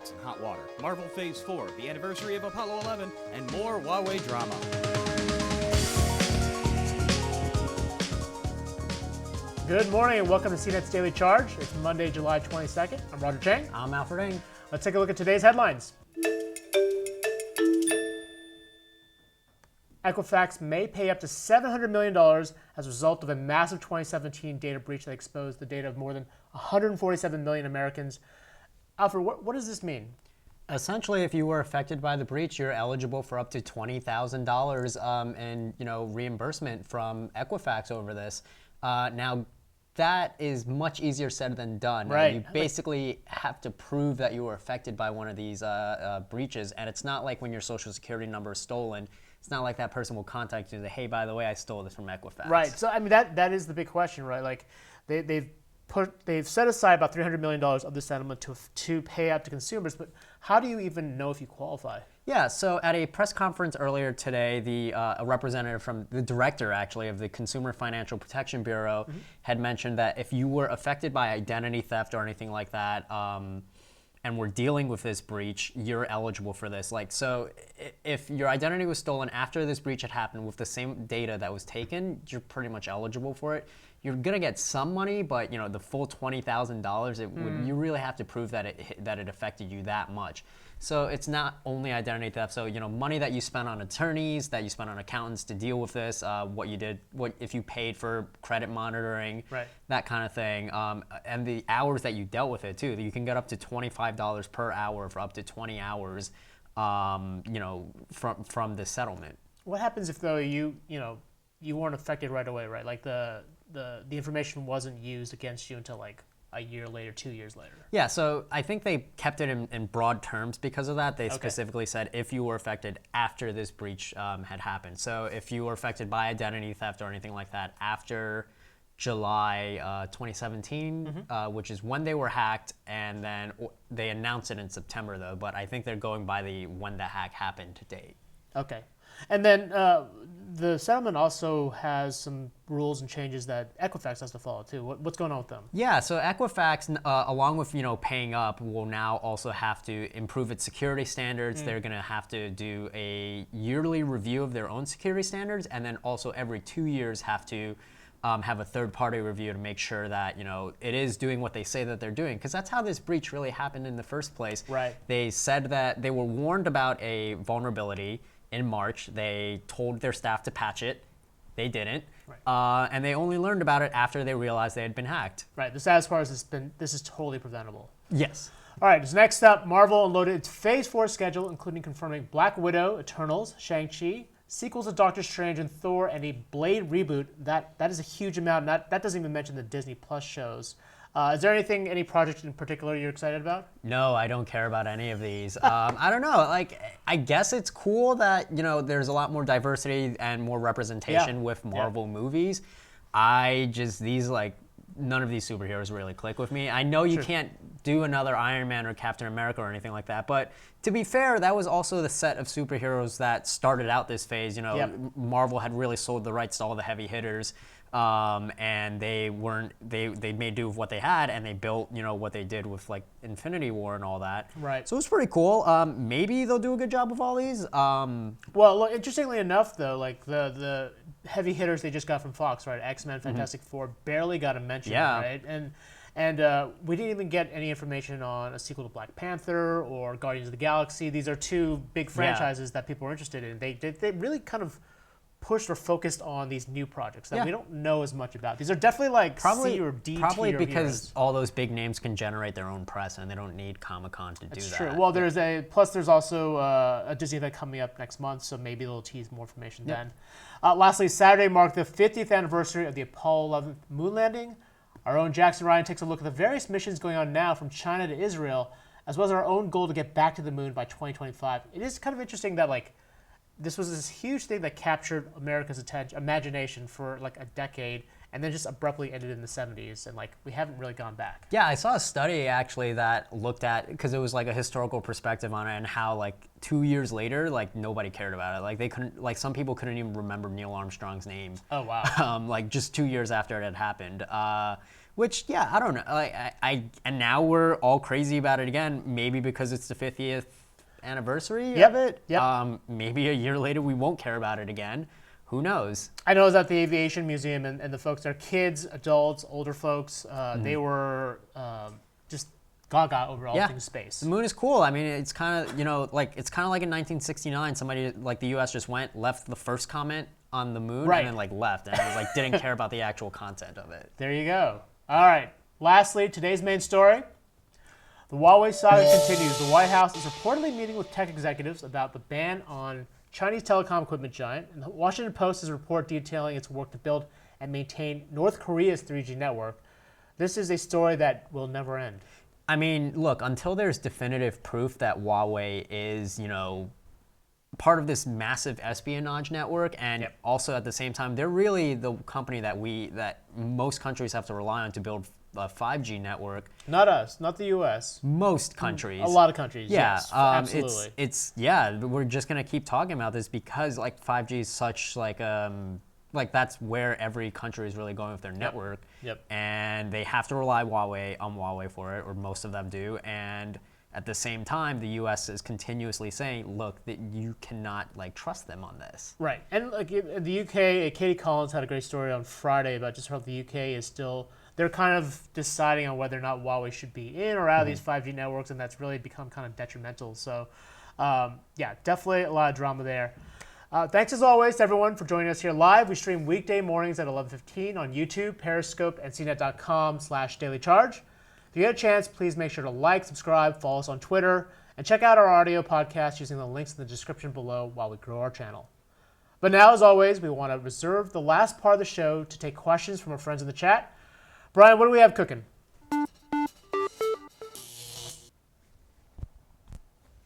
Equifax and hot water, Marvel Phase 4, the anniversary of Apollo 11, and more Huawei drama. Good morning and welcome to CNET's Daily Charge. It's Monday, July 22nd. I'm Roger Chang. I'm Alfred Ng. Let's take a look at today's headlines. Equifax may pay up to $700 million as a result of a massive 2017 data breach that exposed the data of more than 147 million Americans. Alfred, what does this mean? Essentially, if you were affected by the breach, you're eligible for up to $20,000 in reimbursement from Equifax over this. Now, that is much easier said than done. Right. You basically have to prove that you were affected by one of these breaches, and it's not like when your social security number is stolen. It's not like that person will contact you and say, hey, by the way, I stole this from Equifax. Right. So, I mean, that is the big question, right? Like, they've set aside about $300 million of the settlement to pay out to consumers, but how do you even know if you qualify? Yeah, so at a press conference earlier today, a representative from the director, actually, of the Consumer Financial Protection Bureau had mentioned that if you were affected by identity theft or anything like that, and we're dealing with this breach, you're eligible for this. Like, so if your identity was stolen after this breach had happened with the same data that was taken, you're pretty much eligible for it. You're gonna get some money, but the full $20,000, you really have to prove that it affected you that much. So it's not only identity theft. So money that you spent on attorneys, that you spent on accountants to deal with this, what if you paid for credit monitoring, right, that kind of thing, and the hours that you dealt with it too. You can get up to $25 per hour for up to 20 hours, from this settlement. What happens if though you weren't affected right away, right? Like the information wasn't used against you until like a year later, 2 years later. Yeah, so I think they kept it in broad terms because of that. They specifically said if you were affected after this breach had happened. So if you were affected by identity theft or anything like that after July 2017, which is when they were hacked, and then they announced it in September though, but I think they're going by the when the hack happened to date. Okay. And then the settlement also has some rules and changes that Equifax has to follow too. What's going on with them? Yeah, so Equifax, along with paying up, will now also have to improve its security standards. They're going to have to do a yearly review of their own security standards, and then also every 2 years have to have a third-party review to make sure that it is doing what they say that they're doing, because that's how this breach really happened in the first place. Right. They said that they were warned about a vulnerability in March. They told their staff to patch it. They didn't. Right. And they only learned about it after they realized they had been hacked. Right. The saddest part is this is totally preventable. Yes. All right. So next up, Marvel unloaded its Phase 4 schedule, including confirming Black Widow, Eternals, Shang-Chi, sequels to Doctor Strange and Thor, and a Blade reboot. That is a huge amount. That doesn't even mention the Disney Plus shows. Is there any project in particular you're excited about? No, I don't care about any of these. I don't know. Like, I guess it's cool that there's a lot more diversity and more representation with Marvel movies. None of these superheroes really click with me. I know you can't do another Iron Man or Captain America or anything like that, but to be fair, that was also the set of superheroes that started out this phase. Marvel had really sold the rights to all the heavy hitters. And they made do with what they had, and they built, what they did with like Infinity War and all that. Right. So it was pretty cool. Maybe they'll do a good job with all these. Well, look, interestingly enough, though, like the heavy hitters they just got from Fox, right? X-Men, Fantastic Four barely got a mention, right? And we didn't even get any information on a sequel to Black Panther or Guardians of the Galaxy. These are two big franchises that people are interested in. They really kind of pushed or focused on these new projects that we don't know as much about. These are definitely like C or D probably tier because heroes. All those big names can generate their own press, and they don't need Comic-Con to do that. That's true. Well, there's also a Disney event coming up next month, so maybe they'll tease more information then. Lastly, Saturday marked the 50th anniversary of the Apollo 11 moon landing. Our own Jackson Ryan takes a look at the various missions going on now from China to Israel, as well as our own goal to get back to the moon by 2025. It is kind of interesting that this was this huge thing that captured America's imagination for like a decade, and then just abruptly ended in the 70s, and we haven't really gone back. Yeah, I saw a study actually that looked at, because it was like a historical perspective on it, and how 2 years later, nobody cared about it. They couldn't, some people couldn't even remember Neil Armstrong's name. Oh wow. Just 2 years after it had happened. Which, yeah, I don't know. Like, and now we're all crazy about it again. Maybe because it's the 50th anniversary of it. Yep. Maybe a year later we won't care about it again. Who knows? I know I was at the Aviation Museum, and the folks there, kids, adults, older folks, they were just gaga over all things space. The moon is cool. I mean, it's kind of, it's kind of like in 1969, somebody, like the U.S. just left the first comment on the moon, Right. and then like left, and it was like didn't care about the actual content of it. There you go. All right. Lastly, today's main story. The Huawei saga continues. The White House is reportedly meeting with tech executives about the ban on Chinese telecom equipment giant. And the Washington Post has a report detailing its work to build and maintain North Korea's 3G network. This is a story that will never end. I mean, look, until there's definitive proof that Huawei is, part of this massive espionage network, and also at the same time, they're really the company that most countries have to rely on to build a 5G network. Not us, not the U.S. Most countries. A lot of countries, yes, absolutely. We're just gonna keep talking about this because like 5G is such like that's where every country is really going with their network. Yep. And they have to rely on Huawei for it, or most of them do. And at the same time, the U.S. is continuously saying, look, that you cannot trust them on this. Right. And like in the UK, Katie Collins had a great story on Friday about just how the UK is still, they're kind of deciding on whether or not Huawei should be in or out of these 5G networks, and that's really become kind of detrimental. So, definitely a lot of drama there. Thanks as always to everyone for joining us here live. We stream weekday mornings at 11:15 on YouTube, Periscope, and CNET.com/dailycharge. If you get a chance, please make sure to like, subscribe, follow us on Twitter, and check out our audio podcast using the links in the description below while we grow our channel. But now, as always, we want to reserve the last part of the show to take questions from our friends in the chat. Brian, what do we have cooking?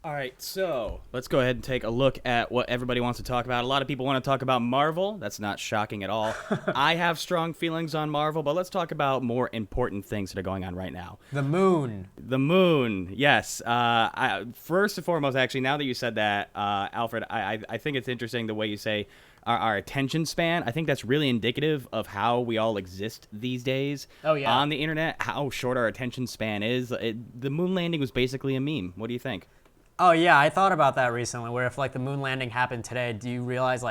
All right, so let's go ahead and take a look at what everybody wants to talk about. A lot of people want to talk about Marvel. That's not shocking at all. I have strong feelings on Marvel, but let's talk about more important things that are going on right now. The moon. The moon, yes. First and foremost, actually, now that you said that, Alfred, I think it's interesting the way you say our attention span. I think that's really indicative of how we all exist these days on the internet, how short our attention span is. The moon landing was basically a meme. What do you think? Oh yeah, I thought about that recently, where if the moon landing happened today, do you realize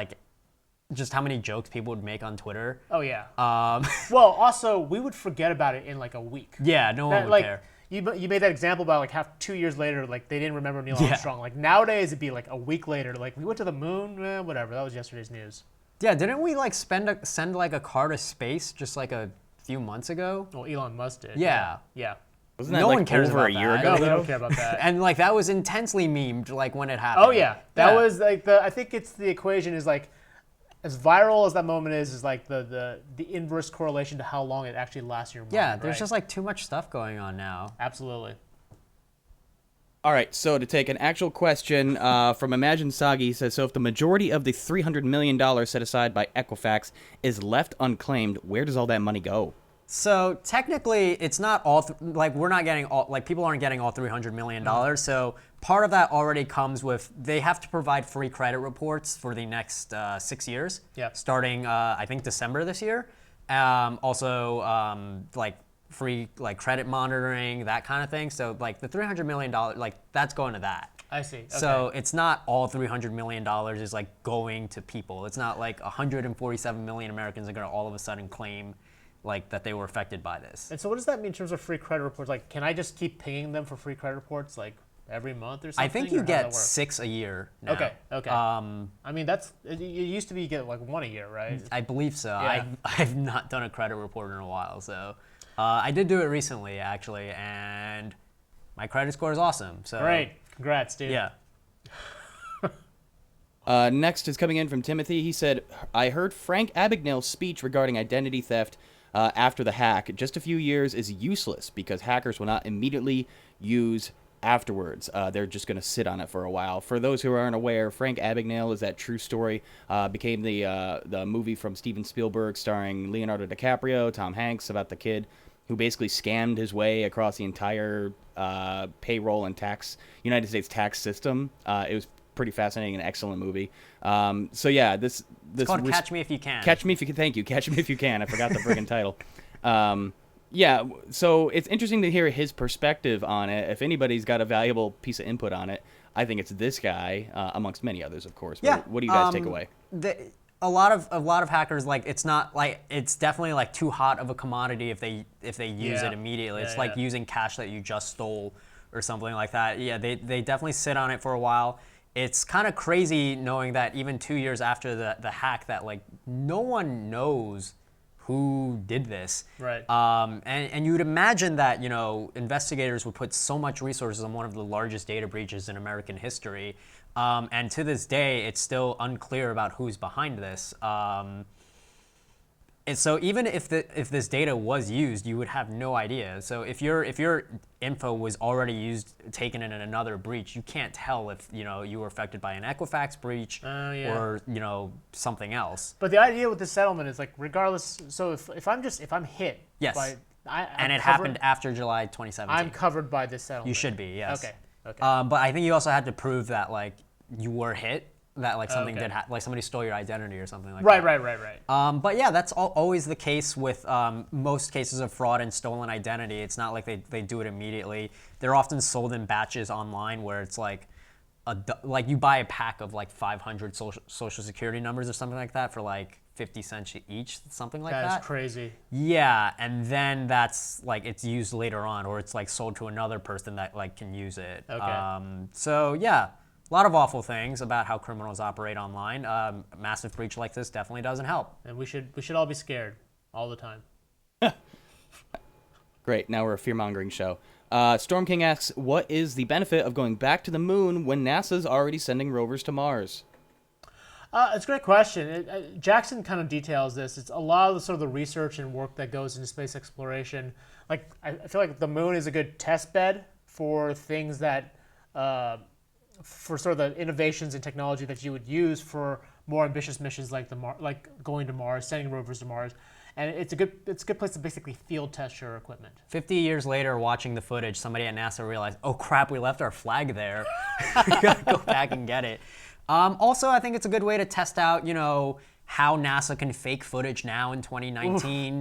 just how many jokes people would make on Twitter? Oh yeah. Well, also, we would forget about it in a week. Yeah, no one would care. You made that example about 2 years later, they didn't remember Neil Armstrong. Nowadays, it'd be a week later, we went to the moon, whatever, that was yesterday's news. Yeah, didn't we send a car to space just a few months ago? Well, Elon Musk did. Yeah. Yeah. Wasn't that no one cares over about a year that. ago? No, they don't care about that. And that was intensely memed when it happened. Oh yeah, that was I think it's the equation is as viral as that moment is the inverse correlation to how long it actually lasts in your mind. Yeah, there's right? just too much stuff going on now. Absolutely. All right, so to take an actual question from Imagine Sagi, he says, so if the majority of the $300 million set aside by Equifax is left unclaimed, where does all that money go? So technically, it's not all we're not getting all people aren't getting all $300 million. So part of that already comes with they have to provide free credit reports for the next 6 years. Yep. Starting I think December this year. Also free credit monitoring, that kind of thing. So the $300 million that's going to that. I see. Okay. So it's not all $300 million is going to people. It's not 147 million Americans are going to all of a sudden claim that they were affected by this. And so what does that mean in terms of free credit reports? Can I just keep pinging them for free credit reports every month or something? I think you get 6 a year now. Okay. I mean, it used to be you get 1 a year, right? I believe so. Yeah. I've not done a credit report in a while, so I did do it recently actually, and my credit score is awesome. So great. Congrats, dude. Yeah. Next is coming in from Timothy. He said, I heard Frank Abagnale's speech regarding identity theft after the hack. Just a few years is useless because hackers will not immediately use afterwards. They're just going to sit on it for a while. For those who aren't aware, Frank Abagnale is that true story. Became the movie from Steven Spielberg starring Leonardo DiCaprio, Tom Hanks, about the kid who basically scammed his way across the entire payroll and United States tax system. It was pretty fascinating and excellent movie. So yeah, this it's called Catch Me If You Can. Catch Me If You Can. Thank you. Catch Me If You Can. I forgot the friggin' title. Yeah, so it's interesting to hear his perspective on it. If anybody's got a valuable piece of input on it, I think it's this guy, amongst many others, of course. Yeah. What do you guys take away? A lot of hackers, like, it's not like, it's definitely like too hot of a commodity if they use it immediately. It's like using cash that you just stole or something like that. Yeah, they definitely sit on it for a while. It's kind of crazy knowing that even 2 years after the hack, that like no one knows who did this. Right. And you would imagine that, investigators would put so much resources on one of the largest data breaches in American history. And to this day, it's still unclear about who's behind this. And so even if this data was used, you would have no idea. So if your info was already taken in another breach, you can't tell if you were affected by an Equifax breach or something else. But the idea with this settlement is like, regardless. So if I'm hit, Yes, by, and it happened after July 2017. I'm covered by this settlement. You should be, yes. Okay. But I think you also had to prove that like you were hit, that like something Okay. did like somebody stole your identity or something like Right. that. But yeah, that's always the case with most cases of fraud and stolen identity. It's not like they do it immediately. They're often sold in batches online, where it's like like you buy a pack of like 500 social security numbers or something like that for like 50 cents each, something like that. That is crazy. Yeah, and then that's like it's used later on, or it's like sold to another person that like can use it. Okay. So yeah, a lot of awful things about how criminals operate online. A massive breach like this definitely doesn't help. And we should all be scared all the time. Great. Now we're a fear-mongering show. Storm King asks, what is the benefit of going back to the moon when NASA's already sending rovers to Mars? It's a great question. Jackson kind of details this. It's a lot of the sort of the research and work that goes into space exploration. Like I feel like the moon is a good test bed for things that, for sort of the innovations in technology that you would use for more ambitious missions like like going to Mars, sending rovers to Mars. And it's a good place to basically field test your equipment. 50 years later, watching the footage, somebody at NASA realized, oh crap, we left our flag there. We gotta go back and get it. Also, I think it's a good way to test out, how NASA can fake footage now in 2019.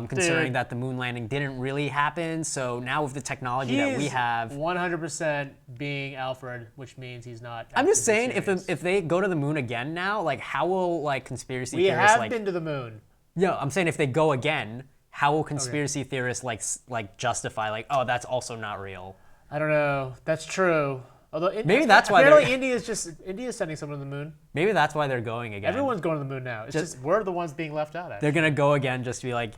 Considering that the moon landing didn't really happen. So now with the technology that we have, 100% being Alfred, which means he's not. I'm just saying, serious. if they go to the moon again now, like how will like conspiracy We theorists have been to the moon. Yeah, I'm saying if they go again, how will conspiracy theorists like justify like, oh, that's also not real? I don't know. That's true. Although maybe that's why apparently India's sending someone to the moon. Maybe that's why they're going again. Everyone's going to the moon now. It's just we're the ones being left out. Actually. They're gonna go again just to be like,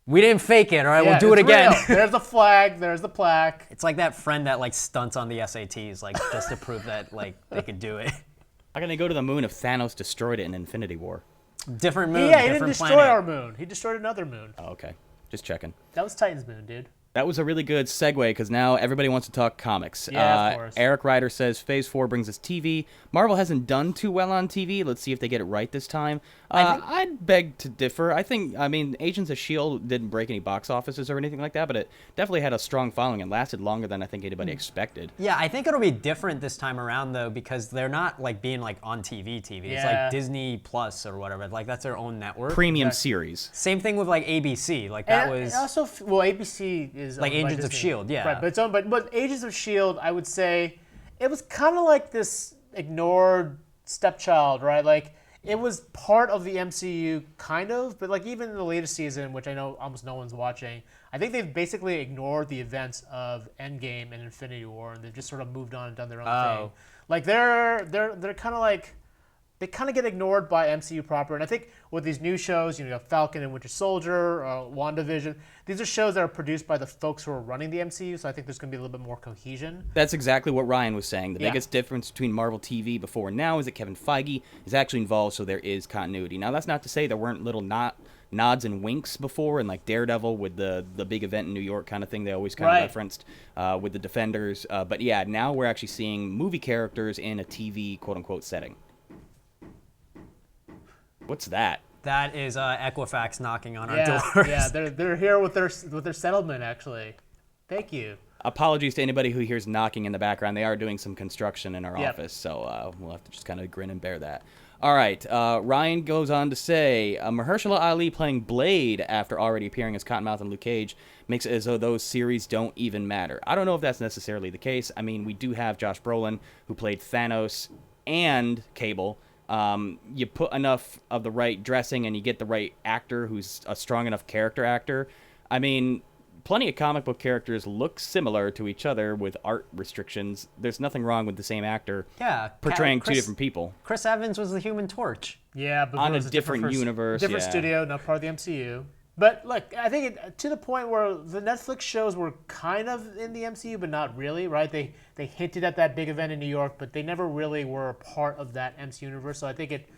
we didn't fake it. All right, Yeah, we'll do it it's again. real. There's the flag. There's the plaque. It's like that friend that like stunts on the SATs, like just to prove that like they could do it. How can they go to the moon if Thanos destroyed it in Infinity War? Different moon, He different didn't destroy planet. our moon. He destroyed another moon. Oh, okay. Just checking. That was Titan's moon, dude. That was a really good segue because now everybody wants to talk comics. Yeah, of course. Eric Ryder says Phase 4 brings us TV. Marvel hasn't done too well on TV. Let's see if they get it right this time. I'd beg to differ. I mean, Agents of S.H.I.E.L.D. didn't break any box offices or anything like that, but it definitely had a strong following and lasted longer than I think anybody expected. Yeah, I think it'll be different this time around though, because they're not like being like on TV. It's Yeah. like Disney Plus or whatever. Like that's their own network. Premium series. Same thing with like ABC. Like that And was also, well, ABC is like owned by Agents of Disney. S.H.I.E.L.D., yeah. Right, but it's owned by. But Agents of S.H.I.E.L.D., I would say, it was kind of like this ignored stepchild, right? Like it was part of the MCU, kind of, but like even in the latest season, which I know almost no one's watching, I think they've basically ignored the events of Endgame and Infinity War, and they've just sort of moved on and done their own thing. Like they're kind of like. They kind of get ignored by MCU proper. And I think with these new shows, you have Falcon and Winter Soldier, WandaVision, these are shows that are produced by the folks who are running the MCU, so I think there's going to be a little bit more cohesion. That's exactly what Ryan was saying. The Yeah. biggest difference between Marvel TV before and now is that Kevin Feige is actually involved, so there is continuity. Now, that's not to say there weren't little nods and winks before, and like Daredevil with the big event in New York kind of thing they always kind of referenced with the Defenders. But yeah, now we're actually seeing movie characters in a TV quote-unquote setting. What's that? that is Equifax knocking on our doors. Yeah, they're here with their settlement actually. Thank you. Apologies to anybody who hears knocking in the background. They are doing some construction in our office, so we'll have to just kind of grin and bear that. All right. Ryan goes on to say, Mahershala Ali playing Blade after already appearing as Cottonmouth and Luke Cage makes it as though those series don't even matter. I don't know if that's necessarily the case. I mean, we do have Josh Brolin, who played Thanos and Cable. You put enough of the right dressing and you get the right actor who's a strong enough character actor. I mean, plenty of comic book characters look similar to each other with art restrictions. There's nothing wrong with the same actor portraying two different people. Chris Evans was the Human Torch. Yeah, but On it a was different universe. different studio, not part of the MCU. But look, I think to the point where the Netflix shows were kind of in the MCU, but not really, right? They hinted at that big event in New York, but they never really were a part of that MCU universe. So I think it,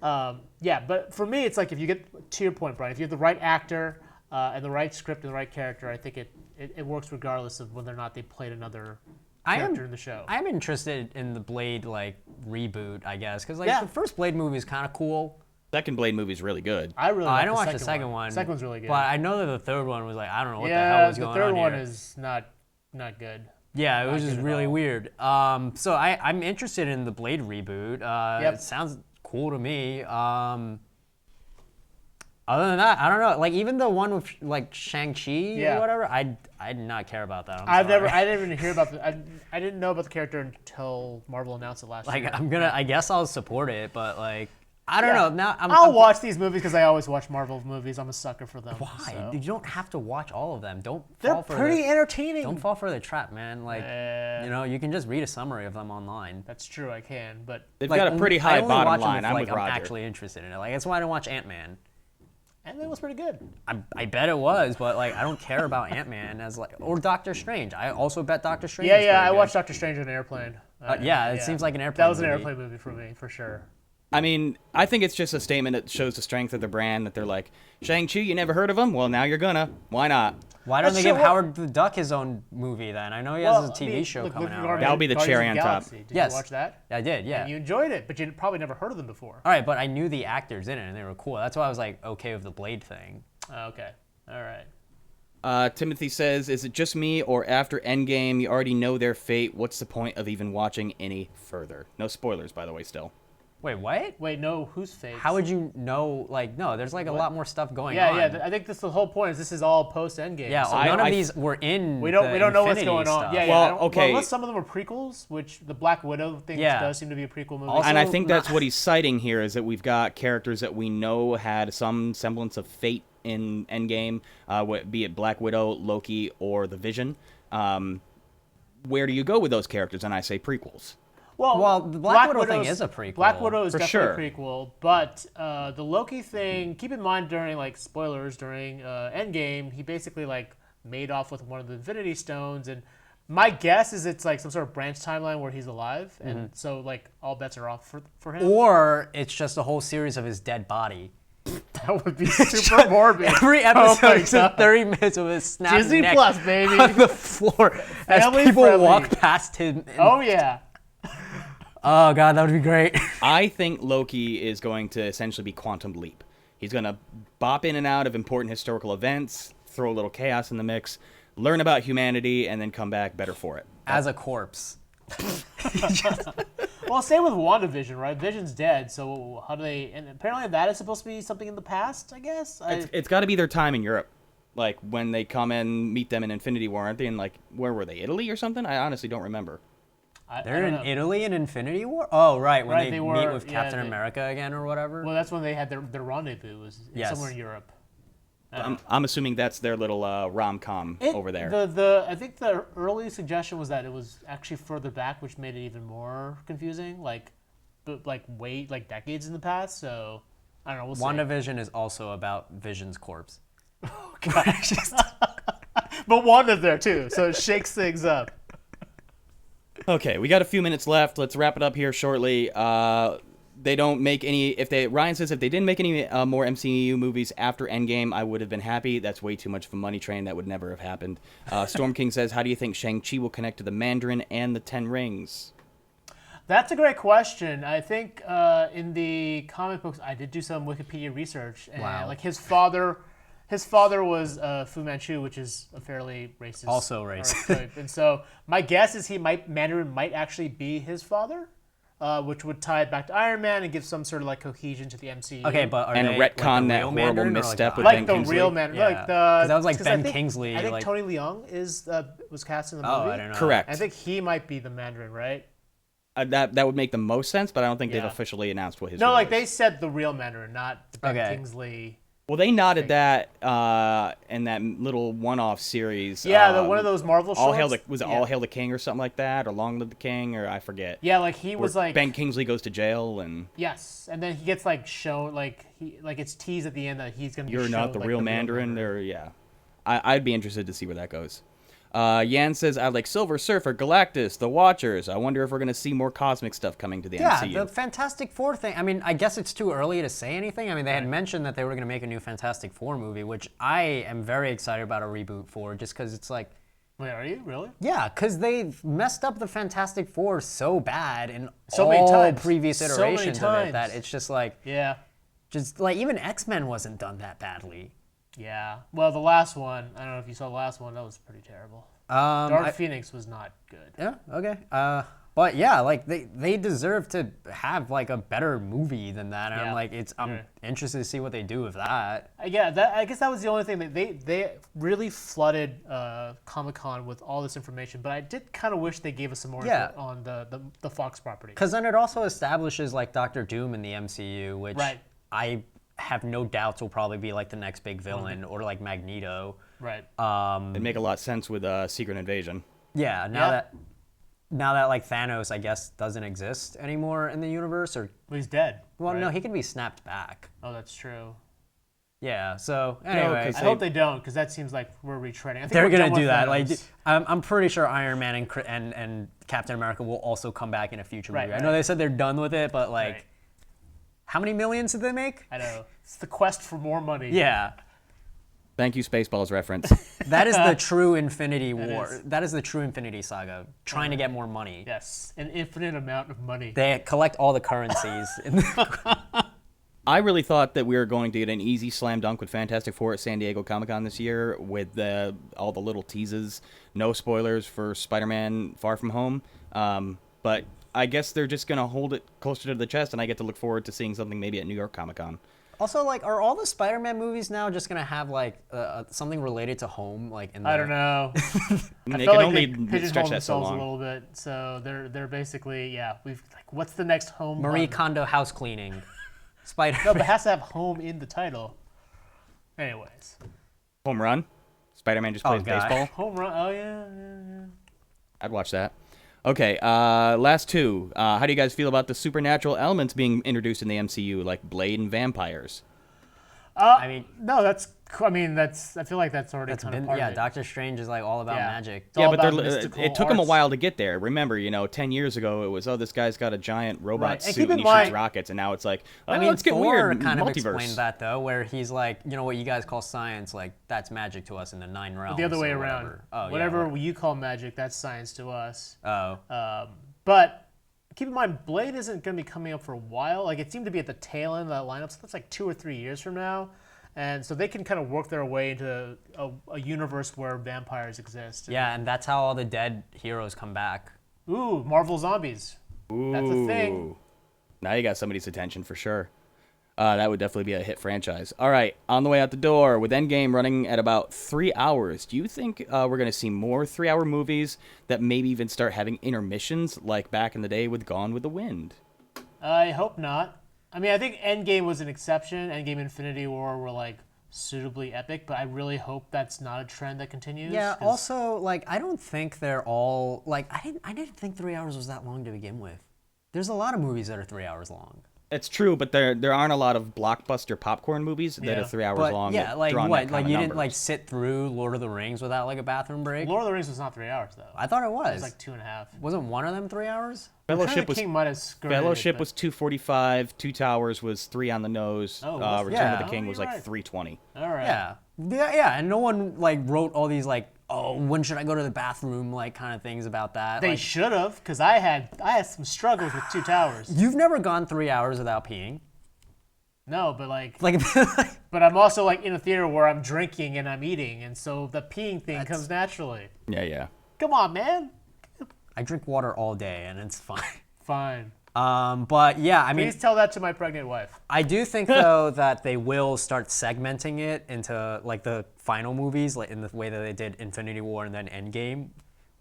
yeah. But for me, it's like if you get to your point, Brian, if you have the right actor and the right script and the right character, I think it works regardless of whether or not they played another character in the show. I'm interested in the Blade reboot, I guess, because the first Blade movie is kind of cool. Second Blade movie is really good. I didn't watch the second one. The second one's really good. But I know that the third one was I don't know what the hell was going on the third one here. is not good. Yeah, it was just really weird. So I'm interested in the Blade reboot. It sounds cool to me. Other than that, I don't know. Even the one with Shang-Chi or whatever, I did not care about that. I didn't even hear about I didn't know about the character until Marvel announced it last year. I guess I'll support it, but I don't know. Now I'll watch these movies because I always watch Marvel movies. I'm a sucker for them. Why? So. You don't have to watch all of them. They're pretty entertaining. Don't fall for the trap, man. You can just read a summary of them online. That's true, I can, but they've got a pretty high bottom line. I'm with Roger. actually interested in it. That's why I didn't watch Ant-Man. Ant-Man was pretty good. I bet it was, but I don't care about Ant-Man or Doctor Strange. I also bet Doctor Strange. I watched Doctor Strange on an airplane. It seems like an airplane. That was an airplane movie for me, for sure. I mean, I think it's just a statement that shows the strength of the brand, that they're like, Shang-Chi, you never heard of him? Well, now you're gonna. Why not? Why don't they give Howard the Duck his own movie then? I know he has a TV show coming out. Right? That'll be the cherry on top. Did you watch that? I did, yeah. And you enjoyed it, but you probably never heard of them before. All right, but I knew the actors in it, and they were cool. That's why I was okay with the Blade thing. Okay, all right. Timothy says, is it just me, or after Endgame, you already know their fate? What's the point of even watching any further? No spoilers, by the way, still. Wait, what? Wait, no, whose fate? How would you know? No, there's a lot more stuff going on. Yeah, I think the whole point is this is all post-Endgame. Yeah, so none of these were in We don't know what's going on. Stuff. Yeah, well, okay. Well, unless some of them are prequels, which the Black Widow thing does seem to be a prequel movie. Also, and I think that's what he's citing here, is that we've got characters that we know had some semblance of fate in Endgame, be it Black Widow, Loki, or the Vision. Where do you go with those characters? And I say prequels. Well, the Black Widow thing is a prequel. Black Widow is definitely sure. a prequel, but the Loki thing, keep in mind during spoilers during Endgame, he basically made off with one of the Infinity Stones, and my guess is it's some sort of branch timeline where he's alive, and so all bets are off for him. Or it's just a whole series of his dead body. That would be super morbid. Every episode is 30 minutes of his snapped Disney neck Plus, baby. on the floor as people walk past him. Oh yeah. Oh god, that would be great. I think Loki is going to essentially be Quantum Leap. He's going to bop in and out of important historical events, throw a little chaos in the mix, learn about humanity, and then come back better for it. As a corpse. Well, same with WandaVision, right? Vision's dead, so how do they... And apparently that is supposed to be something in the past, I guess? It's got to be their time in Europe. When they come and meet them in Infinity War, aren't they in, where were they, Italy or something? I honestly don't remember. They're in Italy in Infinity War? Oh, right, when they meet with Captain America again or whatever? Well, that's when they had their rendezvous, somewhere in Europe. I'm assuming that's their little rom-com over there. I think the early suggestion was that it was actually further back, which made it even more confusing, decades in the past, so I don't know, we'll see. WandaVision is also about Vision's corpse. Oh, gosh. But Wanda's there, too, so it shakes things up. Okay, we got a few minutes left. Let's wrap it up here shortly. They don't make any... Ryan says if they didn't make any more MCU movies after Endgame, I would have been happy. That's way too much of a money train. That would never have happened. Storm King says, how do you think Shang-Chi will connect to the Mandarin and the Ten Rings? That's a great question. I think in the comic books, I did do some Wikipedia research. And wow. His father was Fu Manchu, which is a fairly racist. Also racist. And so my guess is Mandarin might actually be his father. which would tie it back to Iron Man and give some sort of like cohesion to the MCU. Okay, but are And they, retcon the that real horrible Mandarin or, misstep with the- Ben like the Kingsley? real man, Yeah. like 'Cause that was like 'cause Ben I think, Kingsley, I think like- Tony Leung was cast in the movie. Oh, I don't know. Correct. I think he might be the Mandarin, right? That would make the most sense, but I don't think they've Yeah. officially announced what his No, role like is. they said the real Mandarin, not the Ben Okay. Kingsley. Well, they nodded that in that little one-off series. Yeah, one of those Marvel All Hail shorts. the was it Yeah. All Hail the King or something like that, or Long Live the King, or I forget. Yeah, like he Where was like Ben Kingsley goes to jail and yes, and then he gets like shown like it's teased at the end that he's gonna. Be you're shown, not the like, real Mandarin. Or yeah, I'd be interested to see where that goes. Yan says, I like Silver Surfer, Galactus, The Watchers. I wonder if we're going to see more cosmic stuff coming to the Yeah, MCU. the Fantastic Four thing. I mean, I guess it's too early to say anything. I mean, they had mentioned that they were going to make a new Fantastic Four movie, which I am very excited about a reboot for, just because it's like, Wait, are you really? yeah, because they've messed up the Fantastic Four so bad in So all many times. previous So many iterations of it that times. it's just like, Yeah. just like even X-Men wasn't done that badly. Yeah. Well, the last one, I don't know if you saw the last one, that was pretty terrible. Dark Phoenix was not good. Yeah, okay. But yeah, like they deserve to have like a better movie than that. And Yeah. I'm like, I'm interested to see what they do with that. Yeah, I guess that was the only thing that they really flooded Comic-Con with all this information, but I did kind of wish they gave us some more Yeah. info on the Fox property. Because then it also establishes like Doctor Doom in the MCU, which Right. I have no doubts will probably be like the next big villain, or like Magneto. Right. It'd make a lot of sense with Secret Invasion. Yeah, Yeah. now that like Thanos, I guess, doesn't exist anymore in the universe, or Well, he's dead. well, right? no, he can be snapped back. Oh, that's true. Yeah. So anyway, 'cause I hope they don't, because that seems like we're retreading. I think they're we're gonna done with do that. Like, Thanos. I'm pretty sure Iron Man and Captain America will also come back in a future Right, movie. I know right. they said they're done with it, but like, Right. how many millions did they make? I know. It's the quest for more money. Yeah. Thank you, Spaceballs reference. That is the true Infinity War. is. That is the true Infinity Saga. Trying to get more money. Yes, an infinite amount of money. They collect all the currencies. I really thought that we were going to get an easy slam dunk with Fantastic Four at San Diego Comic-Con this year with all the little teases. No spoilers for Spider-Man Far From Home. But I guess they're just going to hold it closer to the chest, and I get to look forward to seeing something maybe at New York Comic-Con. Also, like, are all the Spider-Man movies now just gonna have like something related to home, like in the... I don't know. I mean, I they felt can like they only pigeonholed stretch that so themselves a long. little bit, so they're basically we've like what's the next home? Marie one? Kondo house cleaning. Spider. No, but it has to have home in the title. Anyways, Home Run? Spider-Man just Oh, plays God. baseball? home run. Oh yeah. I'd watch that. Okay, last two. How do you guys feel about the supernatural elements being introduced in the MCU, like Blade and vampires? I mean, No, that's. I mean, that's. I feel like that's already that's kind of been, part yeah. of it. Doctor Strange is like all about Yeah. magic. It's all Yeah, but about mystical it took them a arts. while to get there. Remember, 10 years ago, it was, this guy's got a giant robot Right, and suit keep and in he shoots mind- rockets, and now it's like, I mean, let's get Thor weird. kind of Multiverse. explained that though, where he's like, what you guys call science, like that's magic to us in the 9 realms. The other way or around. whatever. Oh, yeah, Whatever you call magic, that's science to us. Oh. But keep in mind, Blade isn't going to be coming up for a while. Like it seemed to be at the tail end of that lineup, so that's like 2 or 3 years from now. And so they can kind of work their way into a universe where vampires exist. Yeah, and that's how all the dead heroes come back. Ooh, Marvel Zombies. That's a thing. Ooh. Now you got somebody's attention for sure. That would definitely be a hit franchise. All right, on the way out the door, with Endgame running at about 3 hours, do you think we're going to see more 3-hour movies that maybe even start having intermissions like back in the day with Gone with the Wind? I hope not. I mean, I think Endgame was an exception. Endgame Infinity War were like suitably epic, but I really hope that's not a trend that continues. Yeah. 'cause- Also, like, I don't think they're all like. I didn't think 3 hours was that long to begin with. There's a lot of movies that are 3 hours long. It's true, but there aren't a lot of blockbuster popcorn movies that Yeah. are 3 hours But long. yeah, that like draw on what? that Like kind you of didn't like numbers. sit through Lord of the Rings without like a bathroom break. Lord of the Rings was not 3 hours though. I thought it It was. was like 2.5. Wasn't one of them 3 hours? Fellowship was King might have skirted Fellowship it, was 2:45. Two Towers was 3 on the nose. Oh, was it? Return Yeah. of the King Oh, was you're like right. 3:20. but- all right. Yeah, and no one like wrote all these like, oh, when should I go to the bathroom, like kind of things about that. They Like, should have, because I had some struggles with Two Towers. you've never gone 3 hours without peeing. No, but like, Like, but I'm also like in a theater where I'm drinking and I'm eating, and so the peeing thing comes naturally. Yeah, yeah. Come on, man. I drink water all day and it's fine. Fine. But yeah, I mean, Please tell that to my pregnant wife. I do think though that they will start segmenting it into like the final movies, like in the way that they did Infinity War and then Endgame,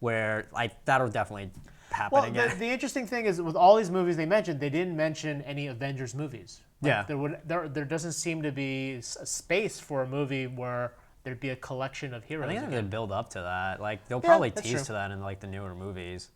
where like that'll definitely happen Well, again. the interesting thing is with all these movies they mentioned, they didn't mention any Avengers movies. Yeah. There doesn't seem to be a space for a movie where there'd be a collection of heroes. I think they're again. gonna build up to that. Like they'll Yeah, probably that's tease true. to that in like the newer movies.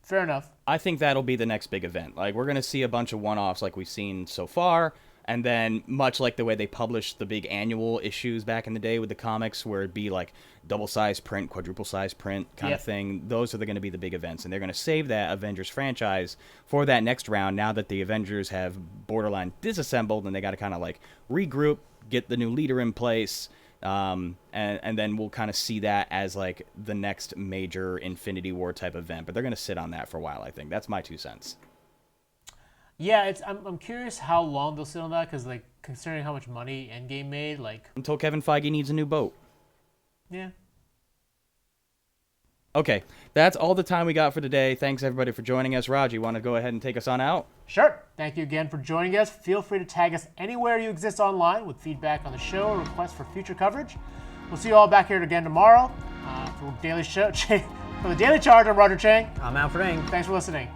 Fair enough. I think that'll be the next big event. Like, we're going to see a bunch of one-offs like we've seen so far, and then much like the way they published the big annual issues back in the day with the comics, where it'd be like double-size print, quadruple-size print kind Yep. of thing. Those are going to be the big events, and they're going to save that Avengers franchise for that next round now that the Avengers have borderline disassembled, and they got to kind of like regroup, get the new leader in place. And then we'll kind of see that as like the next major Infinity War type event, but they're going to sit on that for a while. I think that's my 2 cents. Yeah, I'm curious how long they'll sit on that because like considering how much money Endgame made, like Until Kevin Feige needs a new boat. yeah. Okay, that's all the time we got for today. Thanks everybody for joining us. Raj, you want to go ahead and take us on out? Sure. Thank you again for joining us. Feel free to tag us anywhere you exist online with feedback on the show or requests for future coverage. We'll see you all back here again tomorrow for the Daily Charge. I'm Roger Chang. I'm Alfred Ng. Thanks for listening.